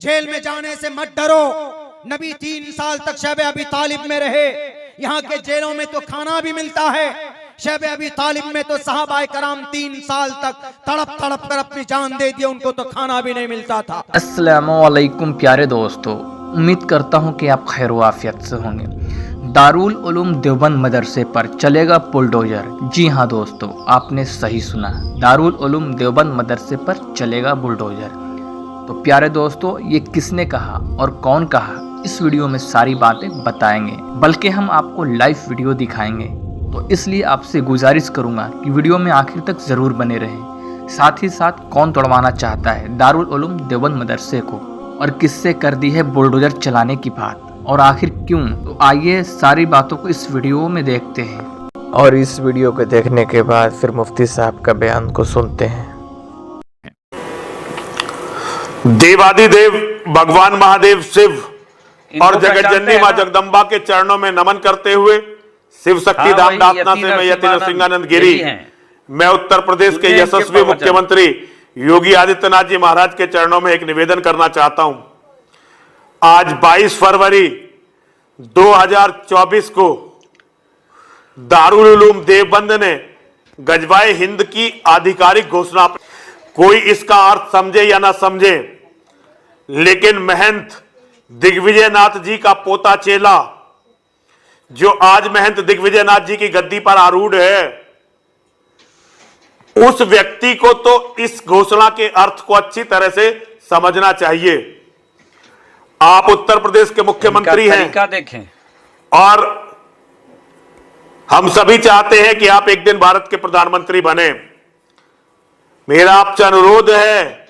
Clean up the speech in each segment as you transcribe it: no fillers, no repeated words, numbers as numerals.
Jail में जाने से मत डरो। नबी 3 साल तक शैब अबी तालिब में रहे। यहाँ के जेलों में तो खाना भी मिलता है। शैब अबी तालिब में तो सहाबाए कराम 3 साल तक तड़प तड़प कर अपनी जान दे दी, उनको तो खाना भी नहीं मिलता था। अस्सलामु अलैकुम प्यारे दोस्तों, उम्मीद करता हूँ कि आप खैर आफियत से होंगे। दारुल उलूम देवबंद मदरसे पर चलेगा बुलडोजर। जी हाँ दोस्तों, आपने सही सुना, दारुल उलूम देवबंद मदरसे पर चलेगा बुलडोजर। तो प्यारे दोस्तों, ये किसने कहा और कौन कहा, इस वीडियो में सारी बातें बताएंगे, बल्कि हम आपको लाइव वीडियो दिखाएंगे। तो इसलिए आपसे गुजारिश करूंगा कि वीडियो में आखिर तक ज़रूर बने रहें। साथ ही साथ कौन तोड़वाना चाहता है दारुल उलूम देवबंद मदरसे को और किससे कर दी है बुलडोजर चलाने की बात, और आखिर क्यों, तो आइए सारी बातों को इस वीडियो में देखते हैं। और इस वीडियो को देखने के बाद फिर मुफ्ती साहब का बयान को सुनते हैं। देवादिदेव भगवान महादेव शिव और जगत जननी मां जगदम्बा के चरणों में नमन करते हुए शिव शक्ति धाम डापना से मैं यति नरसिंहानंद गिरी, मैं उत्तर प्रदेश के यशस्वी मुख्यमंत्री योगी आदित्यनाथ जी महाराज के चरणों में एक निवेदन करना चाहता हूं। आज 22 फरवरी 2024 को दारुल उलूम देवबंद ने गजवाए हिंद की आधिकारिक घोषणा, कोई इसका अर्थ समझे या ना समझे, लेकिन महंत दिग्विजयनाथ जी का पोता चेला जो आज महंत दिग्विजयनाथ जी की गद्दी पर आरूढ़ है, उस व्यक्ति को तो इस घोषणा के अर्थ को अच्छी तरह से समझना चाहिए। आप उत्तर प्रदेश के मुख्यमंत्री हैं देखें, और हम सभी चाहते हैं कि आप एक दिन भारत के प्रधानमंत्री बने। मेरा आपसे अनुरोध है,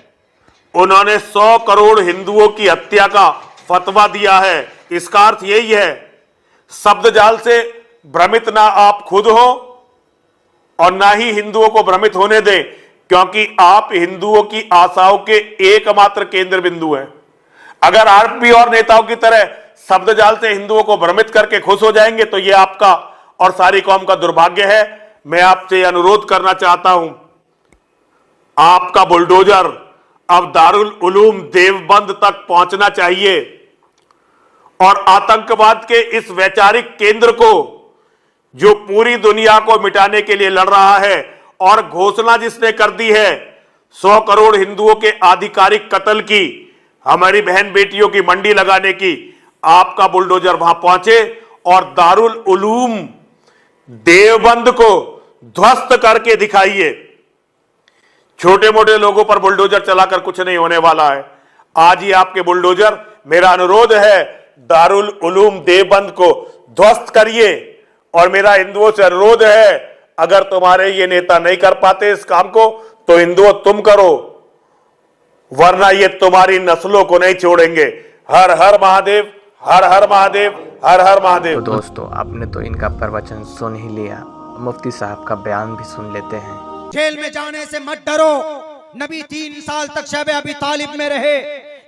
उन्होंने 100 करोड़ हिंदुओं की हत्या का फतवा दिया है। इसका अर्थ यही है, शब्द जाल से भ्रमित ना आप खुद हो और ना ही हिंदुओं को भ्रमित होने दें, क्योंकि आप हिंदुओं की आशाओं के एकमात्र केंद्र बिंदु हैं। अगर आरपी और नेताओं की तरह शब्द जाल से हिंदुओं को भ्रमित करके खुश हो जाएंगे तो यह आपका और सारी कौम का दुर्भाग्य है। मैं आपसे अनुरोध करना चाहता हूं, आपका बुलडोजर अब दारुल उलूम देवबंद तक पहुंचना चाहिए और आतंकवाद के इस वैचारिक केंद्र को, जो पूरी दुनिया को मिटाने के लिए लड़ रहा है और घोषणा जिसने कर दी है 100 करोड़ हिंदुओं के आधिकारिक कत्ल की, हमारी बहन बेटियों की मंडी लगाने की, आपका बुलडोजर वहां पहुंचे और दारुल उलूम देवबंद को ध्वस्त करके दिखाइए। छोटे मोटे लोगों पर बुलडोजर चलाकर कुछ नहीं होने वाला है। आज ही आपके बुलडोजर, मेरा अनुरोध है, दारुल उलूम देवबंद को ध्वस्त करिए। और मेरा हिंदुओं से अनुरोध है, अगर तुम्हारे ये नेता नहीं कर पाते इस काम को तो हिंदुओं तुम करो, वरना ये तुम्हारी नस्लों को नहीं छोड़ेंगे। हर हर महादेव, हर हर महादेव, हर हर महादेव। तो दोस्तों, आपने तो इनका प्रवचन सुन ही लिया, मुफ्ती साहब का बयान भी सुन लेते हैं। जेल में जाने से मत डरो। नबी 3 साल तक शैब अबी तालिब में रहे।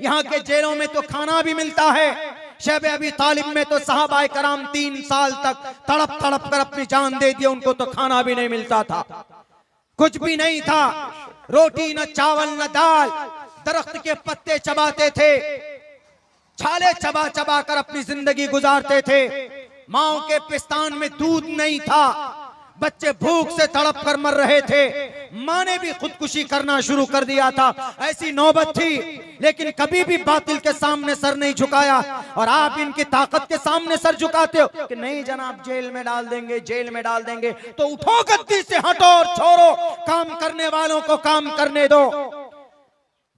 यहाँ के जेलों में तो खाना भी मिलता है। शैब अबी तालिब में तो सहाबाए कराम 3 साल तक तड़प तड़प कर अपनी जान दे दी, उनको तो खाना भी नहीं मिलता था। कुछ भी नहीं था, रोटी न चावल न दाल, दरख्त के पत्ते चबाते थे, छाले चबा चबा कर अपनी जिंदगी गुजारते थे। माओ के पिस्तान में दूध नहीं था, बच्चे भूख से तड़प कर मर रहे थे। मां ने भी खुदकुशी करना शुरू कर दिया था। ऐसी नौबत थी, लेकिन कभी भी बातिल के सामने सर नहीं झुकाया। और आप इनकी ताकत के सामने सर झुकाते हो कि नहीं जनाब, जेल में डाल देंगे, जेल में डाल देंगे। तो उठो गद्दी से, हटो और छोड़ो, काम करने वालों को काम करने दो।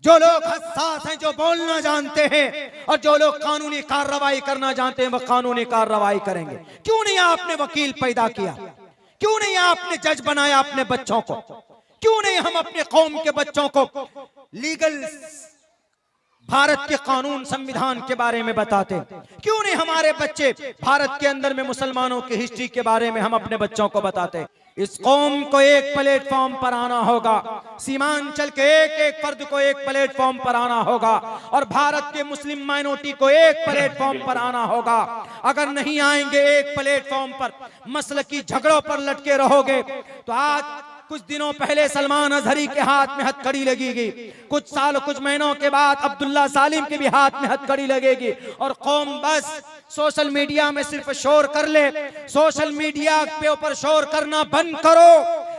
जो लोग हसास हैं, जो बोलना जानते हैं और जो लोग कानूनी कार्रवाई करना जानते हैं, वह कानूनी कार्रवाई करेंगे। क्यों नहीं आपने वकील पैदा किया? क्यों नहीं आपने जज बनाया अपने बच्चों को? क्यों नहीं हम अपने कौम के बच्चों को लीगल भारत के कानून संविधान के बारे में बताते? क्यों नहीं हमारे बच्चे भारत के अंदर में मुसलमानों की हिस्ट्री के बारे में हम अपने बच्चों को बताते? इस कौम को एक प्लेटफॉर्म पर आना होगा, सीमांचल के एक एक फर्द को एक प्लेटफॉर्म पर आना होगा और भारत के मुस्लिम माइनॉरिटी को एक प्लेटफॉर्म पर आना होगा। अगर नहीं आएंगे एक प्लेटफॉर्म पर, मसलकी झगड़ों पर लटके रहोगे, तो आज कुछ दिनों पहले सलमान अजहरी के हाथ में हथकड़ी लगेगी, कुछ साल कुछ महीनों के बाद अब्दुल्ला सालिम के भी हाथ में हथकड़ी लगेगी, और कौम बस सोशल मीडिया में सिर्फ शोर कर ले। सोशल मीडिया के ऊपर शोर करना बंद करो।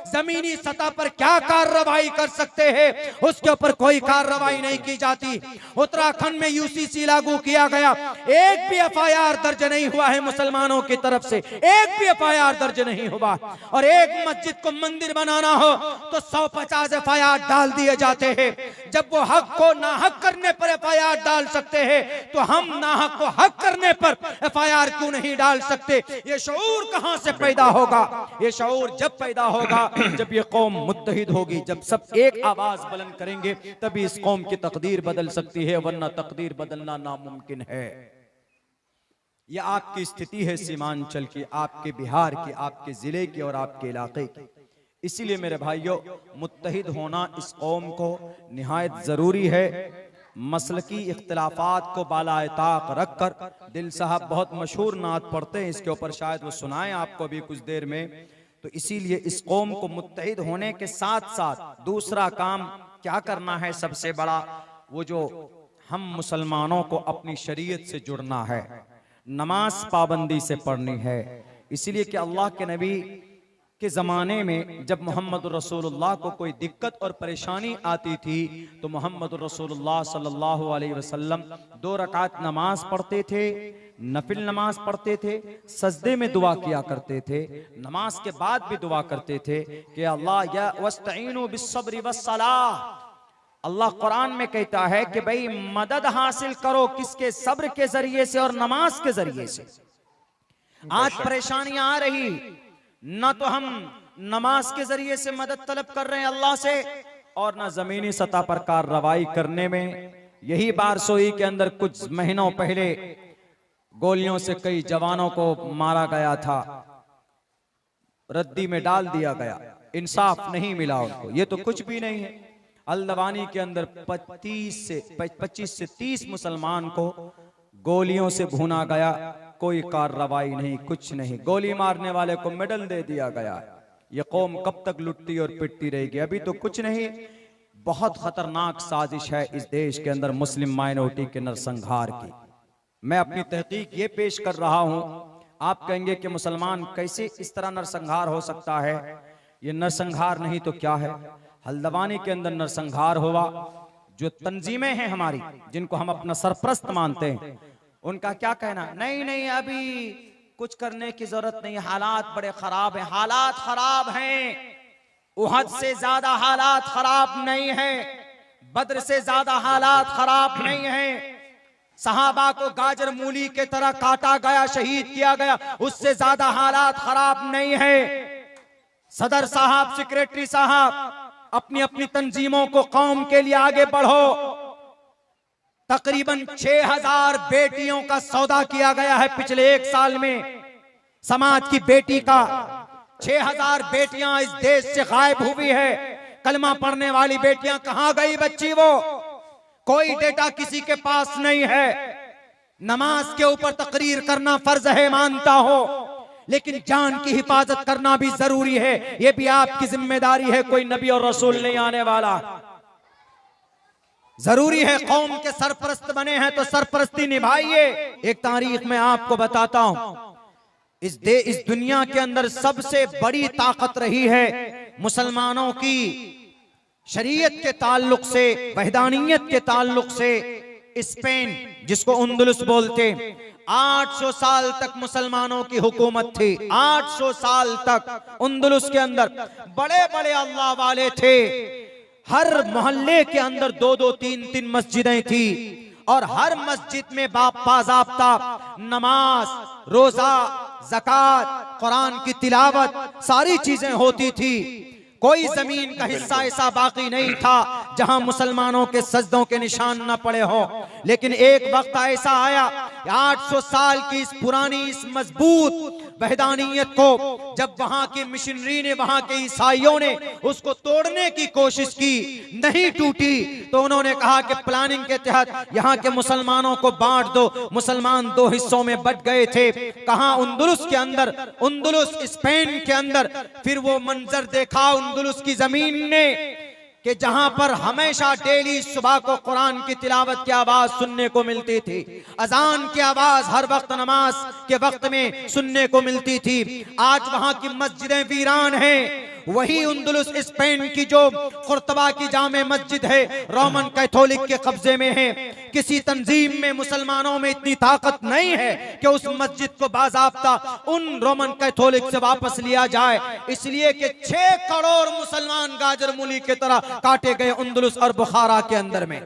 जमीनी सतह पर क्या कार्रवाई कर सकते हैं उसके ऊपर कोई कार्रवाई नहीं की जाती। उत्तराखंड में यूसीसी लागू किया गया, एक भी एफआईआर दर्ज नहीं हुआ है मुसलमानों की तरफ से, एक भी एफआईआर दर्ज नहीं हुआ। और एक मस्जिद को मंदिर बनाना हो तो 150 एफआईआर डाल दिए जाते हैं। जब वो हक को नाहक करने पर एफआईआर डाल सकते हैं तो हम नाहक को हक करने पर एफआईआर क्यों नहीं डाल सकते? ये शऊर कहां से पैदा होगा? ये शऊर जब पैदा होगा जब ये कौम मुत्तहिद होगी, जब सब एक आवाज बुलंद करेंगे, तभी इस कौम की तकदीर बदल सकती है, वरना तकदीर बदलना नामुमकिन है। यह आपकी स्थिति है सीमांचल की, आपके बिहार की, आपके जिले की और आपके इलाके की। इसीलिए मेरे भाइयों, मुत्तहिद होना इस कौम को निहायत जरूरी है। मसलकी इख्तिलाफात को बालाएताक रखकर दिल साहब बहुत मशहूर नात पढ़ते हैं, इसके ऊपर शायद वो सुनाएं आपको भी कुछ देर में। तो इसीलिए इस कौम को मुत्तहिद होने के साथ साथ दूसरा काम क्या करना है सबसे बड़ा, वो जो हम मुसलमानों को अपनी शरीयत से जुड़ना है, नमाज पाबंदी से पढ़नी है। इसीलिए कि अल्लाह के नबी के ज़माने में जब मोहम्मद रसूलुल्लाह को कोई दिक्कत और परेशानी आती थी तो मोहम्मद रसूलुल्लाह सल्लल्लाहु अलैहि वसल्लम 2 रकात नमाज पढ़ते थे, नफिल नमाज पढ़ते थे, सजदे में दुआ किया करते थे, नमाज के बाद भी दुआ करते थे कि अल्लाह या वस्तईनु बिस्सब्रि वस्सलाह। अल्लाह कुरान में कहता है कि भाई मदद हासिल करो किसके? सब्र के जरिए से और नमाज के जरिए से। आज परेशानियां आ रही, न तो हम नमाज के जरिए से मदद तलब कर रहे हैं अल्लाह से, और न जमीनी सतह पर कार्रवाई करने में। यही बारसोई के अंदर कुछ महीनों पहले गोलियों से कई जवानों को मारा गया था, रद्दी में डाल दिया गया, इंसाफ नहीं मिला उनको। ये तो कुछ भी नहीं है। अलदवानी के अंदर 25 से 30 मुसलमान को गोलियों से भूना गया, कोई कार्रवाई नहीं, कुछ नहीं। गोली मारने वाले को मेडल दे दिया गया। ये कौम कब तक लुटती और पिटती रहेगी? अभी तो कुछ नहीं। बहुत खतरनाक साजिश है इस देश के अंदर मुस्लिम माइनॉरिटी के नरसंहार की। मैं अपनी तहकीक ये पेश कर रहा हूं। आप कहेंगे कि मुसलमान कैसे इस तरह नरसंहार हो सकता है? ये नरसंहार नहीं तो क्या है? हल्द्वानी के अंदर नरसंहार हुआ। जो तंजीमें हैं हमारी, जिनको हम अपना सरप्रस्त मानते हैं, उनका क्या कहना? नहीं नहीं, अभी कुछ करने की जरूरत नहीं, हालात बड़े खराब हैं। हालात खराब हैं, उहद से ज्यादा हालात खराब नहीं है, बद्र से ज्यादा हालात खराब नहीं है। सहाबा को गाजर मूली के तरह काटा गया, शहीद किया गया, उससे ज्यादा हालात खराब नहीं है। सदर साहब, सेक्रेटरी साहब, अपनी अपनी तंजीमों को कौम के लिए आगे बढ़ो। तकरीबन 6000 बेटियों का सौदा किया गया है पिछले 1 साल में। समाज की बेटी का 6000 बेटियां इस देश से गायब हुई है। कलमा पढ़ने वाली बेटियां कहां गई बच्ची? वो कोई डेटा किसी के पास नहीं है। नमाज के ऊपर तकरीर करना फर्ज है, मानता हो, लेकिन जान की हिफाजत करना भी जरूरी है। यह भी आपकी जिम्मेदारी है। कोई नबी और रसूल नहीं आने वाला। जरूरी है, कौम के सरपरस्त बने हैं तो सरपरस्ती निभाइए। एक तारीख में आपको बताता हूं, इस दुनिया के अंदर सबसे बड़ी ताकत रही है मुसलमानों की शरीयत के ताल्लुक से, वहदानियत के ताल्लुक से, स्पेन, जिसको उंदुलुस बोलते। 800 साल तक मुसलमानों की हुकूमत थी। 800 साल तक उंदुलुस के अंदर बड़े बड़े अल्लाह वाले थे। हर मोहल्ले के अंदर 2-2, 3-3 मस्जिदें थी, और हर मस्जिद में बाज़ाब्ता नमाज, रोजा, ज़कात, कुरान की तिलावत, सारी चीजें होती थी। कोई जमीन का हिस्सा ऐसा बाकी नहीं था जहां मुसलमानों के सजदों के निशान न पड़े हो। लेकिन एक वक्त ऐसा आया 800 साल की इस पुरानी इस मजबूत वहदानियत को जब वहां की मिशनरी ने, वहां के ईसाइयों ने उसको तोड़ने की कोशिश की, नहीं टूटी, तो उन्होंने कहा कि प्लानिंग के तहत यहाँ के मुसलमानों को बांट दो। मुसलमान 2 हिस्सों में बट गए थे। कहां? उंदुलुस के अंदर, उंदुलुस स्पेन के अंदर। फिर वो मंजर देखा उंदुलुस की जमीन ने कि जहां पर हमेशा डेली सुबह को कुरान की तिलावत की आवाज सुनने को मिलती थी, अजान की आवाज हर वक्त नमाज के वक्त में सुनने को मिलती थी। आज वहां की मस्जिदें वीरान हैं। वही उंदुलुस स्पेन की जो कुर्तबा की जामे मस्जिद है, रोमन कैथोलिक के कब्जे में है। किसी तंजीम में, मुसलमानों में इतनी ताकत नहीं है कि उस मस्जिद को बाज़ाब्ता उन रोमन कैथोलिक से वापस लिया जाए, इसलिए कि 6 करोड़ मुसलमान गाजर मूली की तरह काटे गए उंदुलुस और बुखारा के अंदर में।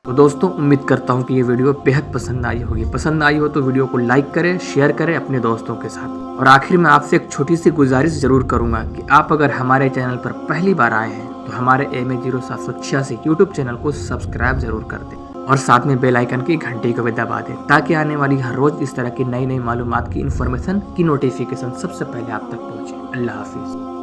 तो दोस्तों, उम्मीद करता हूँ कि ये वीडियो बेहद पसंद आई होगी। पसंद आई हो तो वीडियो को लाइक करें, शेयर करें अपने दोस्तों के साथ। और आखिर में आपसे एक छोटी सी गुजारिश जरूर करूंगा कि आप अगर हमारे चैनल पर पहली बार आए हैं तो हमारे MA0786 यूट्यूब चैनल को सब्सक्राइब जरूर कर दें और साथ में बेल आइकन की घंटी को भी दबा दें, ताकि आने वाली हर रोज इस तरह की नई नई मालूमात की इन्फॉर्मेशन की नोटिफिकेशन सबसे पहले आप तक पहुँचे। अल्लाह हाफिज।